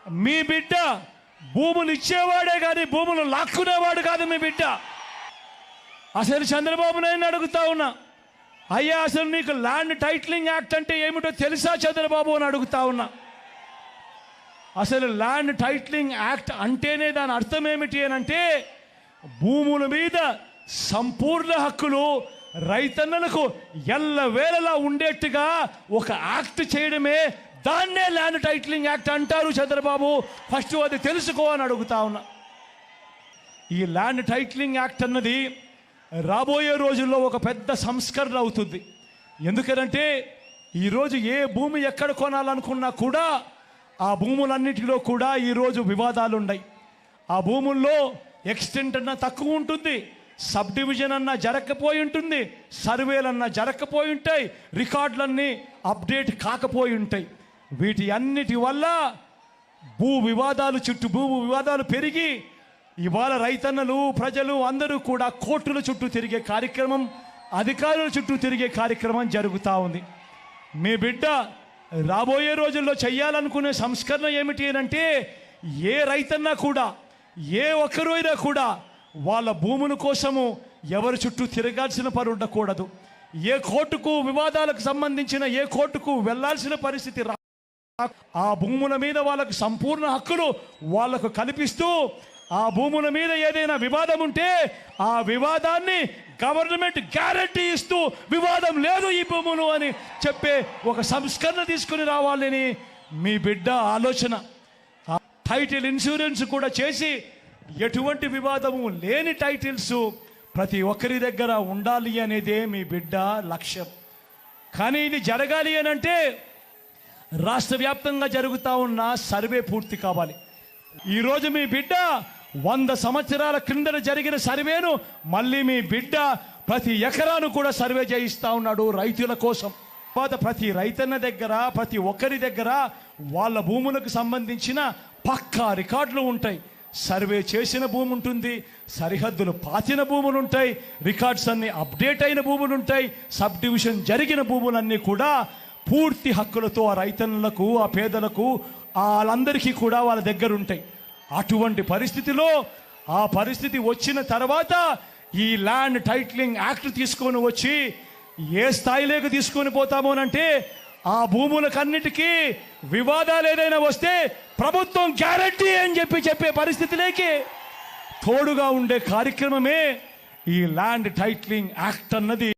మీ బిడ్డ భూములు ఇచ్చేవాడే కానీ భూములు లాక్కునేవాడు కాదు మీ బిడ్డ. అసలు చంద్రబాబు నాయుడు అడుగుతా ఉన్నా, అయ్యా అసలు నీకు ల్యాండ్ టైటిలింగ్ యాక్ట్ అంటే ఏమిటో తెలుసా చంద్రబాబు అని అడుగుతా ఉన్నా. అసలు ల్యాండ్ టైటిలింగ్ యాక్ట్ అంటేనే దాని అర్థం ఏమిటి అని అంటే, భూముల మీద సంపూర్ణ హక్కులు రైతన్నలకు ఎల్లవేళలా ఉండేట్టుగా ఒక యాక్ట్ చేయడమే, దాన్నే ల్యాండ్ టైటిలింగ్ యాక్ట్ అంటారు చంద్రబాబు. ఫస్ట్ అది తెలుసుకో అని అడుగుతా ఉన్నా. ఈ ల్యాండ్ టైటిలింగ్ యాక్ట్ అన్నది రాబోయే రోజుల్లో ఒక పెద్ద సంస్కరణ అవుతుంది. ఎందుకంటే ఈరోజు ఏ భూమి ఎక్కడ కొనాలనుకున్నా కూడా ఆ భూములన్నిటిలో కూడా ఈరోజు వివాదాలు ఉన్నాయి. ఆ భూముల్లో ఎక్స్టెంట్ అన్నా తక్కువ ఉంటుంది, సబ్ డివిజన్ అన్నా జరగకపోయి ఉంటుంది, సర్వేలన్నా జరగకపోయి ఉంటాయి, రికార్డులన్నీ అప్డేట్ కాకపోయి ఉంటాయి. వీటి అన్నిటి వల్ల భూ వివాదాలు పెరిగి ఇవాళ రైతన్నలు ప్రజలు అందరూ కూడా కోర్టుల చుట్టూ తిరిగే కార్యక్రమం, అధికారుల చుట్టూ తిరిగే కార్యక్రమం జరుగుతూ ఉంది. మీ బిడ్డ రాబోయే రోజుల్లో చేయాలనుకునే సంస్కరణ ఏమిటి అంటే, ఏ రైతన్నా కూడా ఏ ఒక్కరైనా కూడా వాళ్ళ భూముల కోసము ఎవరి చుట్టూ తిరగాల్సిన పని ఉండకూడదు. ఏ కోర్టుకు వివాదాలకు సంబంధించిన ఏ కోర్టుకు వెళ్లాల్సిన పరిస్థితి ఆ భూముల మీద వాళ్ళకు సంపూర్ణ హక్కులు వాళ్లకు కల్పిస్తూ, ఆ భూముల మీద ఏదైనా వివాదం ఉంటే ఆ వివాదాన్ని గవర్నమెంట్ గ్యారంటీ ఇస్తూ వివాదం లేదు ఈ భూములు అని చెప్పే ఒక సంస్కరణ తీసుకుని రావాలని మీ బిడ్డ ఆలోచన. టైటిల్ ఇన్సూరెన్స్ కూడా చేసి ఎటువంటి వివాదము లేని టైటిల్స్ ప్రతి ఒక్కరి దగ్గర ఉండాలి అనేదే మీ బిడ్డ లక్ష్యం. కానీ ఇది జరగాలి అని అంటే రాష్ట్ర వ్యాప్తంగా జరుగుతూ ఉన్న సర్వే పూర్తి కావాలి. ఈరోజు మీ బిడ్డ 100 సంవత్సరాల క్రిందట జరిగిన సర్వేను మళ్ళీ మీ బిడ్డ ప్రతి ఎకరాను కూడా సర్వే చేయిస్తూ ఉన్నాడు రైతుల కోసం. ప్రతి రైతన్న దగ్గర ప్రతి ఒక్కరి దగ్గర వాళ్ళ భూములకు సంబంధించిన పక్కా రికార్డులు ఉంటాయి. సర్వే చేసిన భూమి ఉంటుంది, సరిహద్దులు పాతిన భూములు ఉంటాయి, రికార్డ్స్ అన్ని అప్డేట్ అయిన భూములు ఉంటాయి, సబ్ డివిజన్ జరిగిన భూములన్నీ కూడా పూర్తి హక్కులతో ఆ రైతన్నులకు ఆ పేదలకు వాళ్ళందరికీ కూడా వాళ్ళ దగ్గర ఉంటాయి. అటువంటి పరిస్థితిలో ఆ పరిస్థితి వచ్చిన తర్వాత ఈ ల్యాండ్ టైటిలింగ్ యాక్ట్ తీసుకొని వచ్చి ఏ స్థాయిలోకి తీసుకొని పోతామోనంటే, ఆ భూములకన్నిటికీ వివాదాలు ఏదైనా వస్తే ప్రభుత్వం గ్యారంటీ అని చెప్పే పరిస్థితిలోకి తోడుగా ఉండే కార్యక్రమమే ఈ ల్యాండ్ టైటిలింగ్ యాక్ట్ అన్నది.